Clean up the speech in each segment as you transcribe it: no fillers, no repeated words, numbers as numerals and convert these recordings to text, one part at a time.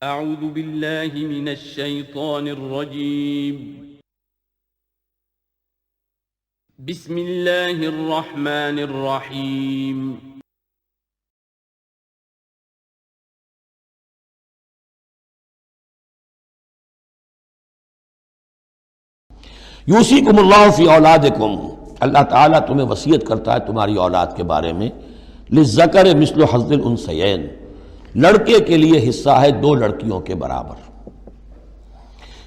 اعوذ باللہ من الشیطان الرجیم بسم اللہ الرحمن الرحیم یوصیکم اللہ فی اولادکم، اللہ تعالیٰ تمہیں وصیت کرتا ہے تمہاری اولاد کے بارے میں، للذکر مثل حظ الانثیین، لڑکے کے لیے حصہ ہے دو لڑکیوں کے برابر۔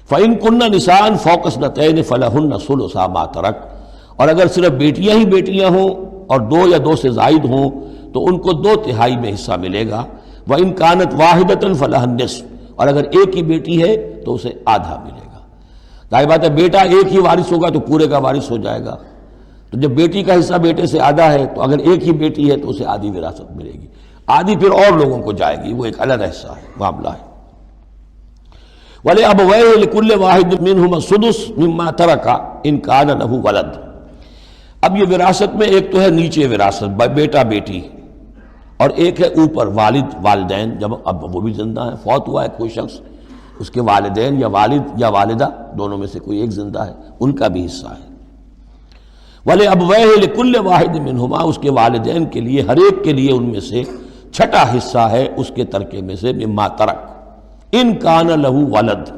فَإِن كُنَّ نِسَاءً فَوْقَ اثْنَتَيْنِ فَلَهُنَّ ثُلُثَا مَا تَرَكَ، اور اگر صرف بیٹیاں ہی بیٹیاں ہوں اور دو یا دو سے زائد ہوں تو ان کو 2/3 میں حصہ ملے گا۔ وَإِن كَانَتْ وَاحِدَةً فَلَهَا النِّصْفُ، اور اگر ایک ہی بیٹی ہے تو اسے آدھا ملے گا۔ ظاہر بات ہے بیٹا ایک ہی وارث ہوگا تو پورے کا وارث ہو جائے گا، تو جب بیٹی کا حصہ بیٹے سے آدھا ہے تو اگر ایک ہی بیٹی ہے تو اسے آدھی وراثت ملے گی، آدھی پھر اور لوگوں کو جائے گی، وہ ایک الگ حصہ ہے، معاملہ ہے۔ وَلِأَبَوَيْهِ لِكُلِّ وَاحِدٍ مِّنْهُمَا السُّدُسُ مِمَّا تَرَكَ إِن كَانَ لَهُ وَلَدٌ۔ اب یہ وراثت میں ایک تو ہے نیچے وراثت بیٹا بیٹی، اور ایک ہے اوپر والد والدین، جب اب وہ بھی زندہ ہیں، فوت ہوا ہے کوئی شخص، اس کے والدین یا والد یا والدہ دونوں میں سے کوئی ایک زندہ ہے، ان کا بھی حصہ ہے۔ وَلِأَبْوَيْهِ لِكُلِّ وَاحِدٍ مِّنْهُمَا، اس کے والدین کے لیے ہر ایک کے لیے ان میں سے چھٹا حصہ ہے اس کے ترکے میں سے، مما ترک ان کان لہو ولد،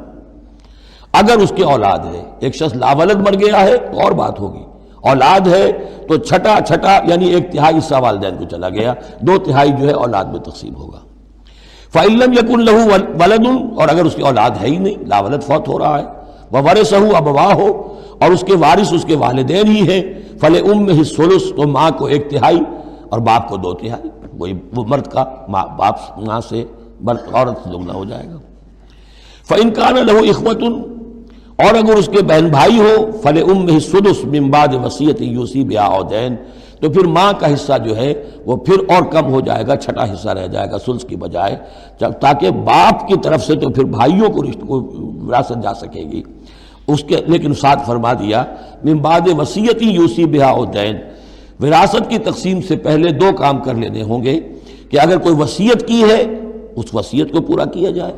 اگر اس کے اولاد ہے۔ ایک شخص لاولد مر گیا ہے تو اور بات ہوگی، اولاد ہے تو چھٹا یعنی 1/3 حصہ والدین کو چلا گیا، 2/3 جو ہے اولاد میں تقسیم ہوگا۔ فَإِن لَّمْ يَكُن لَّهُ وَلَدٌ، اور اگر اس کی اولاد ہے ہی نہیں، لاولد فوت ہو رہا ہے، وَوَرِثَهُ أَبَوَاهُ، اور اس کے وارث اس کے والدین ہی ہیں، فَلِأُمِّهِ الثُّلُثُ، تو ماں کو 1/3 اور باپ کو 2/3، وہ مرد کا باپ ماں سے عورت سے دگنا ہو جائے گا۔ فَإِن كَانَ لَهُ إِخْوَةٌ، اور اگر اس کے بہن بھائی ہو، فَلِأُمِّهِ السُّدُسُ مِن بَعْدِ وَصِيَّةٍ يُوصِي بِهَا أَوْ دَيْنٍ، تو پھر ماں کا حصہ جو ہے وہ پھر اور کم ہو جائے گا، چھٹا حصہ رہ جائے گا سلس کی بجائے، تاکہ باپ کی طرف سے تو پھر بھائیوں کو وراثت جا سکے گی اس کے، لیکن ساتھ فرما دیا من بعد وصیت یوصی بہا او دین، وراثت کی تقسیم سے پہلے 2 کام کر لینے ہوں گے کہ اگر کوئی وصیت کی ہے اس وصیت کو پورا کیا جائے،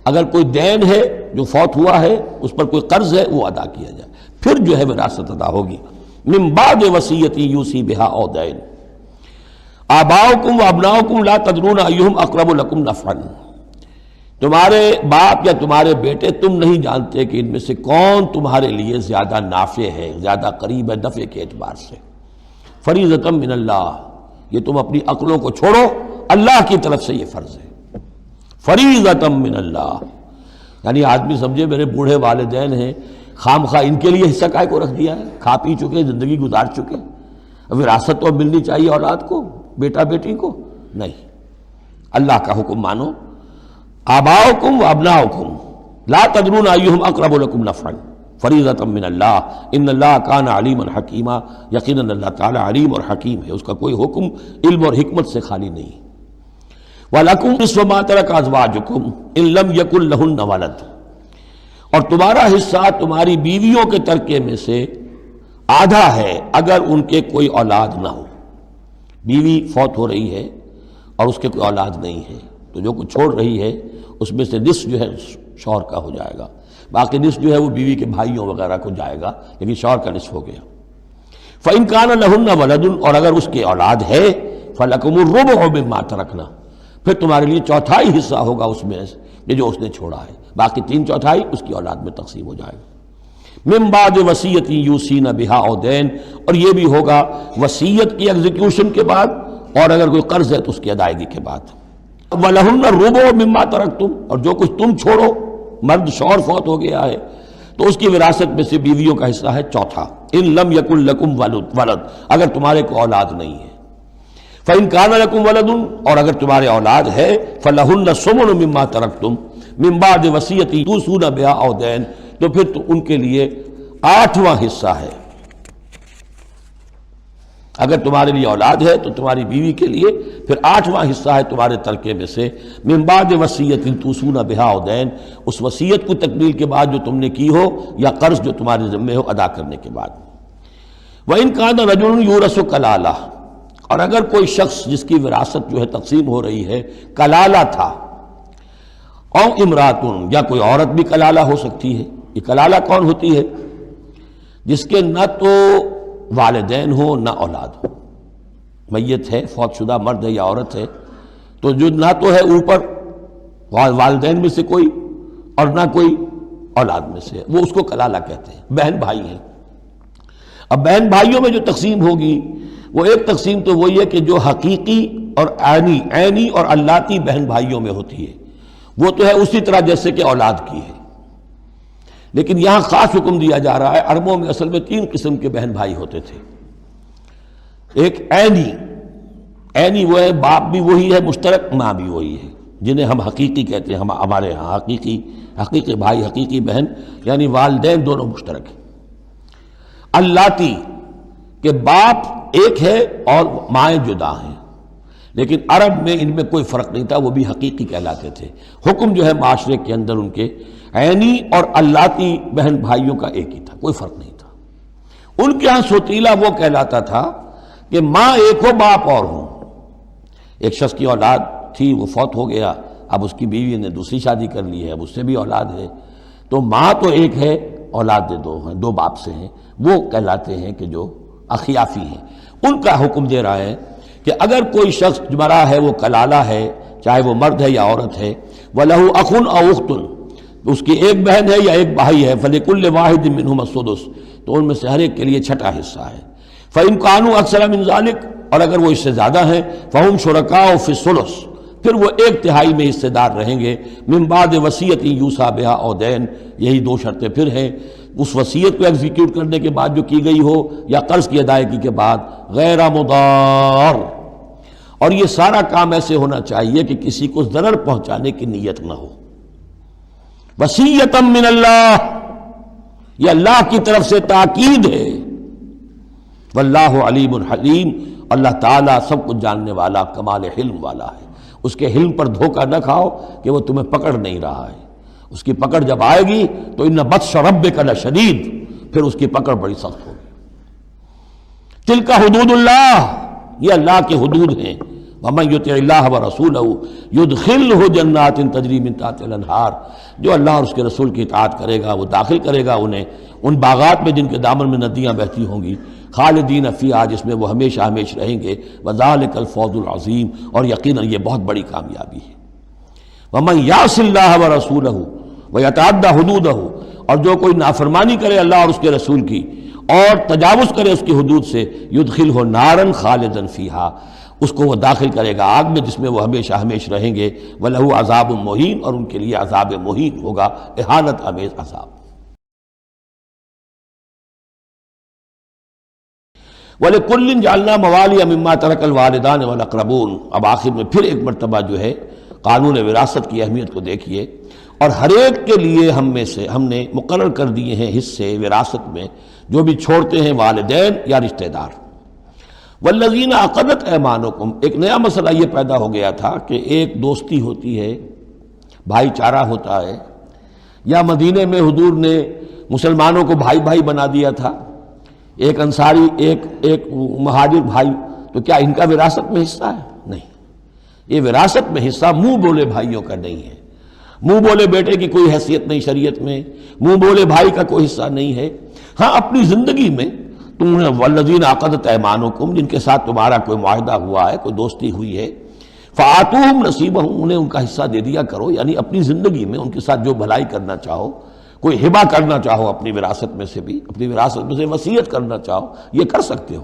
اگر کوئی دین ہے جو فوت ہوا ہے اس پر کوئی قرض ہے وہ ادا کیا جائے، پھر جو ہے وراثت ادا ہوگی۔ من بعد وصیت یوصی بہا او دین، آباؤکم و ابناؤکم لا تدرون ایہم اقرب لکم نفعا، تمہارے باپ یا تمہارے بیٹے تم نہیں جانتے کہ ان میں سے کون تمہارے لیے زیادہ نافع ہے، زیادہ قریب ہے نفع کے اعتبار سے۔ فریضۃ من اللہ، یہ تم اپنی عقلوں کو چھوڑو، اللہ کی طرف سے یہ فرض ہے، فریضۃ من اللہ، یعنی آدمی سمجھے میرے بوڑھے والدین ہیں، خام خواہ ان کے لیے حصہ کائے کو رکھ دیا ہے، کھا پی چکے زندگی گزار چکے، وراثت تو ملنی چاہیے اولاد کو، بیٹا بیٹی کو نہیں، اللہ کا حکم مانو۔ آباؤکم و ابناؤکم لا تدرون ایہم اقرب لکم نفعا فریضۃ من اللہ ان اللہ کان علیما حکیما، یقیناً اللہ تعالی علیم اور حکیم ہے، اس کا کوئی حکم علم اور حکمت سے خالی نہیں۔ وَلَكُمْ نِصْفُ مَا تَرَكَ أَزْوَاجُكُمْ إِن لَّمْ يَكُن لَّهُنَّ وَلَدٌ، اور تمہارا حصہ تمہاری بیویوں کے ترکے میں سے آدھا ہے اگر ان کے کوئی اولاد نہ ہو، بیوی فوت ہو رہی ہے اور اس کے کوئی اولاد نہیں ہے تو جو کچھ چھوڑ رہی ہے اس میں سے نصف جو ہے شوہر کا ہو جائے گا، باقی نصف جو ہے وہ بیوی کے بھائیوں وغیرہ کو جائے گا، لیکن شوہر کا نصف ہو گیا۔ فَإِن كَانَ لَهُنَّ وَلَدٌ، اور اگر اس کے اولاد ہے، فَلَكُمُ الرُّبُعُ مِمَّا تَرَكْنَا، پھر تمہارے لیے 1/4 حصہ ہوگا اس میں یہ جو اس نے چھوڑا ہے، باقی 3/4 اس کی اولاد میں تقسیم ہو جائے گا۔ من بعد وصیت یوصین بہا او دین، اور یہ بھی ہوگا وصیت کی ایگزیکیوشن کے بعد، اور اگر کوئی قرض ہے تو اس کی ادائیگی کے بعد۔ وَلَهُنَّ الرُّبُعُ مِمَّا تَرَكْتُمْ، اور جو کچھ تم چھوڑو، مرد شوہر فوت ہو گیا ہے تو اس کی وراثت میں سے بیویوں کا حصہ ہے 1/4، ان لم یکن لکم ولد، اگر تمہارے کو اولاد نہیں ہے۔ فَإِن كَانَ لَكُمْ وَلَدٌ، اور اگر تمہارے اولاد ہے، فَلَهُنَّ الثُّمُنُ مِمَّا تَرَكْتُمْ مِن بَعْدِ وَصِيَّةٍ تُوصُونَ بِهَا أَوْ دَيْنٍ، تو پھر تو ان کے لیے 8واں حصہ ہے، اگر تمہارے لیے اولاد ہے تو تمہاری بیوی کے لیے پھر 8واں حصہ ہے تمہارے ترکے میں سے، من بعد وصیت توصون بہا او دین، اس وصیت کو تکمیل کے بعد جو تم نے کی ہو یا قرض جو تمہارے ذمے ہو ادا کرنے کے بعد۔ وَإِن كَانَ رَجُلٌ يُورَثُ كَلَالَةً، اور اگر کوئی شخص جس کی وراثت جو ہے تقسیم ہو رہی ہے کلالہ تھا، او امراتن، یا کوئی عورت بھی کلالہ ہو سکتی ہے۔ یہ کلالہ کون ہوتی ہے؟ جس کے نہ تو والدین ہو نہ اولاد ہو، میت ہے، فوت شدہ مرد ہے یا عورت ہے، تو جو نہ تو ہے اوپر والدین میں سے کوئی اور نہ کوئی اولاد میں سے، وہ اس کو کلالہ کہتے ہیں۔ بہن بھائی ہیں، اب بہن بھائیوں میں جو تقسیم ہوگی وہ ایک تقسیم تو وہی ہے کہ جو حقیقی اور عینی اور اللاتی بہن بھائیوں میں ہوتی ہے، وہ تو ہے اسی طرح جیسے کہ اولاد کی ہے، لیکن یہاں خاص حکم دیا جا رہا ہے۔ عربوں میں اصل میں 3 قسم کے بہن بھائی ہوتے تھے۔ ایک عینی وہ ہے، باپ بھی وہی ہے مشترک، ماں بھی وہی ہے، جنہیں ہم حقیقی کہتے ہیں۔ ہمارے ہاں حقیقی بھائی، حقیقی بہن، یعنی والدین دونوں مشترک ہیں۔ اللاتی کہ باپ ایک ہے اور مائیں جدا ہیں، لیکن عرب میں ان میں کوئی فرق نہیں تھا، وہ بھی حقیقی کہلاتے تھے۔ حکم جو ہے معاشرے کے اندر ان کے عینی اور اللاتی بہن بھائیوں کا ایک ہی تھا، کوئی فرق نہیں تھا۔ ان کے ہاں سوتیلا وہ کہلاتا تھا کہ ماں ایک ہو باپ اور ہوں۔ ایک شخص کی اولاد تھی، وہ فوت ہو گیا، اب اس کی بیوی نے دوسری شادی کر لی ہے، اب اس سے بھی اولاد ہے، تو ماں تو ایک ہے، اولاد دو ہیں، 2 باپ سے ہیں، وہ کہلاتے ہیں کہ جو اخیافی ہیں۔ ان کا حکم دے رہا ہے کہ اگر کوئی شخص مرا ہے وہ کلالہ ہے، چاہے وہ مرد ہے یا عورت ہے، وَلَهُ أَخٌ أَوْ أُخْتٌ، اس کی ایک بہن ہے یا ایک بھائی ہے، فَلِكُلِّ وَاحِدٍ مِّنْهُمَا السُّدُسُ، تو ان میں سے ہر ایک کے لیے چھٹا حصہ ہے۔ فَإِنْ كَانُوا أَكْثَرَ مِنْ ذَلِكَ، اور اگر وہ اس سے زیادہ ہیں، فَهُمْ شُرَكَاءُ فِي الثُّلُثِ، پھر وہ 1/3 میں حصے دار رہیں گے۔ مِن بَعْدِ وَصِيَّةٍ يُوصَىٰ بِهَا أَوْ دَيْنٍ، یہی 2 شرطیں پھر ہیں، اس وصیت کو ایگزیکیوٹ کرنے کے بعد جو کی گئی ہو یا قرض کی ادائیگی کے بعد، غیر مضار، اور یہ سارا کام ایسے ہونا چاہیے کہ کسی کو ضرر پہنچانے کی نیت نہ ہو۔ وصیۃ من اللہ، یہ اللہ کی طرف سے تاکید ہے۔ واللہ علیم حلیم، اللہ تعالیٰ سب کچھ جاننے والا، کمال حلم والا ہے۔ اس کے حلم پر دھوکہ نہ کھاؤ کہ وہ تمہیں پکڑ نہیں رہا ہے، اس کی پکڑ جب آئے گی تو ان بطش ربک لشدید، پھر اس کی پکڑ بڑی سخت ہوگی۔ تلک حدود اللہ، یہ اللہ کے حدود ہیں۔ ومن یطع اللہ ورسولہ یدخلہ جنات تجری من تحتہا الانہار، جو اللہ اور اس کے رسول کی اطاعت کرے گا وہ داخل کرے گا انہیں ان باغات میں جن کے دامن میں ندیاں بہتی ہوں گی، خالدین فیہا، جس میں وہ ہمیشہ ہمیشہ رہیں گے، وذالک الفوز العظیم، اور یقیناً یہ بہت بڑی کامیابی ہے۔ ومن یعص اللہ ورسولہ ویتعدی حدودہ، اور جو کوئی نافرمانی کرے اللہ اور اس کے رسول کی اور تجاوز کرے اس کی حدود سے، یدخلہ نارا خالدا فیہا، اس کو وہ داخل کرے گا آگ میں جس میں وہ ہمیشہ ہمیشہ رہیں گے، وَلَهُ عذاب مہین، اور ان کے لیے عذاب مہین ہوگا، اہانت آمیز عذاب۔ وَلِكُلٍّ جَعَلْنَا مَوَالِيَ مِمَّا تَرَكَ الْوَالِدَانِ وَالْأَقْرَبُونَ، اب آخر میں پھر ایک مرتبہ جو ہے قانون وراثت کی اہمیت کو دیکھیے، اور ہر ایک کے لیے ہم نے مقرر کر دیے ہیں حصے وراثت میں جو بھی چھوڑتے ہیں والدین یا رشتہ دار۔ والذین عقدت ایمانکم، ایک نیا مسئلہ یہ پیدا ہو گیا تھا کہ ایک دوستی ہوتی ہے، بھائی چارہ ہوتا ہے، یا مدینے میں حضور نے مسلمانوں کو بھائی بھائی بنا دیا تھا، ایک انصاری ایک مہاجر بھائی، تو کیا ان کا وراثت میں حصہ ہے؟ نہیں، یہ وراثت میں حصہ منہ بولے بھائیوں کا نہیں ہے، منہ بولے بیٹے کی کوئی حیثیت نہیں شریعت میں، منہ بولے بھائی کا کوئی حصہ نہیں ہے۔ ہاں اپنی زندگی میں تم نے والذین عقدت ایمانکم، جن کے ساتھ تمہارا کوئی معاہدہ ہوا ہے، کوئی دوستی ہوئی ہے، فآتوہم نصیبہم، انہیں ان کا حصہ دے دیا کرو، یعنی اپنی زندگی میں ان کے ساتھ جو بھلائی کرنا چاہو، کوئی ہبہ کرنا چاہو اپنی وراثت میں سے بھی، اپنی وراثت میں سے وصیت کرنا چاہو، یہ کر سکتے ہو،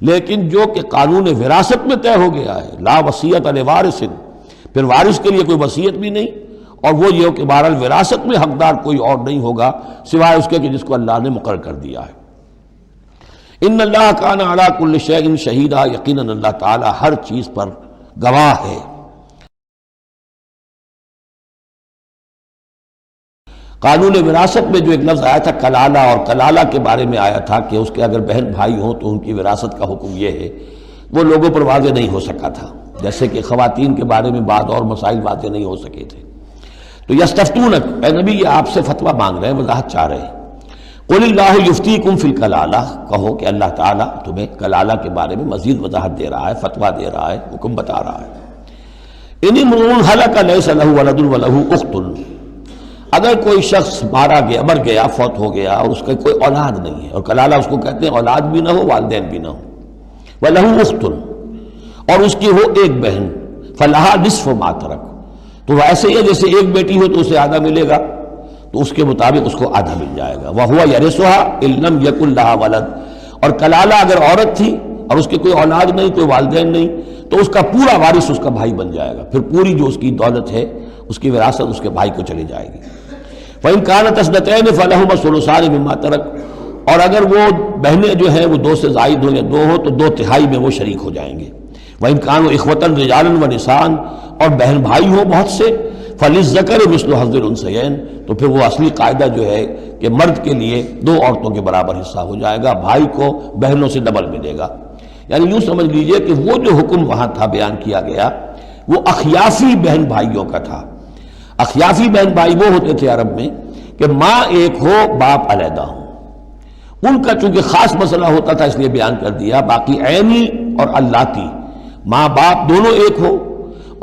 لیکن جو کہ قانون وراثت میں طے ہو گیا ہے، لا وصیت لوارث، پھر وارث کے لیے کوئی وصیت بھی نہیں، اور وہ یہ کہ بہرحال وراثت میں حقدار کوئی اور نہیں ہوگا سوائے اس کے کہ جس کو اللہ نے مقرر کر دیا ہے۔ ان اللہ کان علی کل شیء شہیدا، یقیناً اللہ تعالی ہر چیز پر گواہ ہے۔ قانون وراثت میں جو ایک لفظ آیا تھا کلالہ، اور کلالہ کے بارے میں آیا تھا کہ اس کے اگر بہن بھائی ہوں تو ان کی وراثت کا حکم یہ ہے، وہ لوگوں پر واضح نہیں ہو سکا تھا، جیسے کہ خواتین کے بارے میں بعض اور مسائل واضح نہیں ہو سکے تھے۔ تو یستفتونک، اے نبی یہ آپ سے فتویٰ مانگ رہے ہیں، وضاحت چاہ رہے ہیں۔ قل اللہ یفتیکم فی الکلالہ، کہو کہ اللہ تعالیٰ تمہیں کلالہ کے بارے میں مزید وضاحت دے رہا ہے، فتویٰ دے رہا ہے، حکم بتا رہا ہے۔ ان امرؤ ہلک لیس لہ ولد ولہ اخت، اگر کوئی شخص مر گیا، فوت ہو گیا اور اس کا کوئی اولاد نہیں ہے، اور کلالہ اس کو کہتے ہیں اولاد بھی نہ ہو والدین بھی نہ ہو، ولہ اخت، اور اس کی ہو ایک بہن، فلہا نصف ما ترک، تو ایسے ہی جیسے ایک بیٹی ہو تو اسے آدھا ملے گا، تو اس کے مطابق اس کو آدھا مل جائے گا، وَهُوَ يَرِثُهَا إِن لَّمْ يَكُن لَّهَا وَلَدٌ، اور کلالہ اگر عورت تھی اور اس کے کوئی اولاد نہیں، کوئی والدین نہیں، تو اس کا پورا وارث اس کا بھائی بن جائے گا، پھر پوری جو اس کی دولت ہے اس کی وراثت اس کے بھائی کو چلی جائے گی۔ وَإِن كَانَتْ اثْنَتَيْنِ فَلَهُمَا الثُّلُثَانِ مِمَّا تَرَكَ، اور اگر وہ بہنیں جو ہیں وہ 2 سے زائد ہوں یا 2 ہوں تو 2/3 میں وہ شریک ہو جائیں گے۔ وَإِن كَانُوا إِخْوَةً رِجَالًا وَنِسَاءً، اور بہن بھائی ہوں بہت سے، فَلِلذَّكَرِ مِثْلُ حَظِّ الْأُنثَيَيْنِ، تو پھر وہ اصلی قاعدہ جو ہے کہ مرد کے لیے 2 عورتوں کے برابر حصہ ہو جائے گا، بھائی کو بہنوں سے ڈبل ملے گا۔ یعنی یوں سمجھ لیجئے کہ وہ جو حکم وہاں تھا بیان کیا گیا وہ اخیافی بہن بھائیوں کا تھا۔ اخیافی بہن بھائی وہ ہوتے تھے عرب میں کہ ماں ایک ہو باپ علیحدہ ہو، ان کا چونکہ خاص مسئلہ ہوتا تھا اس لیے بیان کر دیا۔ باقی عینی اور اللاتی، ماں باپ دونوں ایک ہو،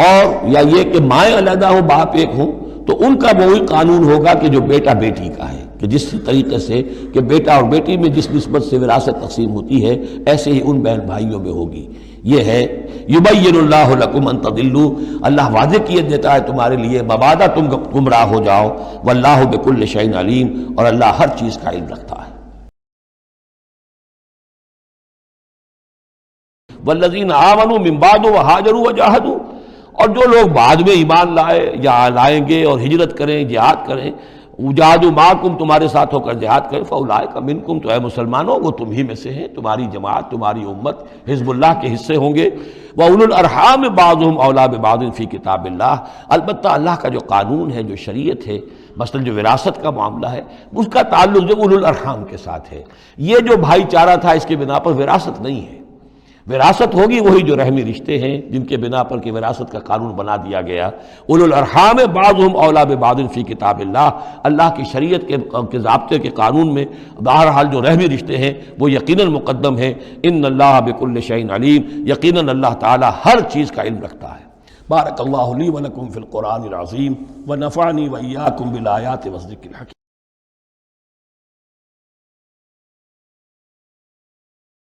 اور یا یہ کہ مائیں علیحدہ ہو باپ ایک ہو، تو ان کا وہی قانون ہوگا کہ جو بیٹا بیٹی کا ہے، کہ جس طریقے سے کہ بیٹا اور بیٹی میں جس نسبت سے وراثت تقسیم ہوتی ہے ایسے ہی ان بہن بھائیوں میں ہوگی۔ یہ ہے یبین اللہ لکم ان تضلوا، اللہ واضح کیے دیتا ہے تمہارے لیے مبادا تم گمراہ ہو جاؤ، واللہ بکل شیء علیم، اور اللہ ہر چیز کا علم رکھتا ہے۔ والذین آمنوا من بعد وہاجروا وجاہدوا، اور جو لوگ بعد میں ایمان لائے یا لائیں گے اور ہجرت کریں، جہاد کریں، وجاہدوا معکم، تمہارے ساتھ ہو کر جہاد کریں، فاولئک منکم، تو اے مسلمانوں وہ تم ہی میں سے ہیں، تمہاری جماعت، تمہاری امت حزب اللہ کے حصے ہوں گے۔ وَأُولُو الْأَرْحَامِ بَعْضُهُمْ أَوْلَىٰ بِبَعْضٍ فِي کتاب اللہ، البتہ اللہ کا جو قانون ہے، جو شریعت ہے، مثلا جو وراثت کا معاملہ ہے، اس کا تعلق جو اولو الارحام کے ساتھ ہے۔ یہ جو بھائی چارہ تھا اس کے بنا پر وراثت نہیں ہے، وراثت ہوگی وہی جو رحمی رشتے ہیں جن کے بنا پر کہ وراثت کا قانون بنا دیا گیا۔ اولو الارحام بعضهم اولیٰ ببعض فی کتاب اللہ، اللہ کی شریعت کے ضابطے کے قانون میں بہرحال جو رحمی رشتے ہیں وہ یقیناً مقدم ہیں۔ ان اللہ بکل شیء علیم، یقیناً اللہ تعالی ہر چیز کا علم رکھتا ہے۔ بارک اللہ لی ولکم فی القرآن العظیم ونفعنی وإیاکم بالآیات والذکر الحکیم۔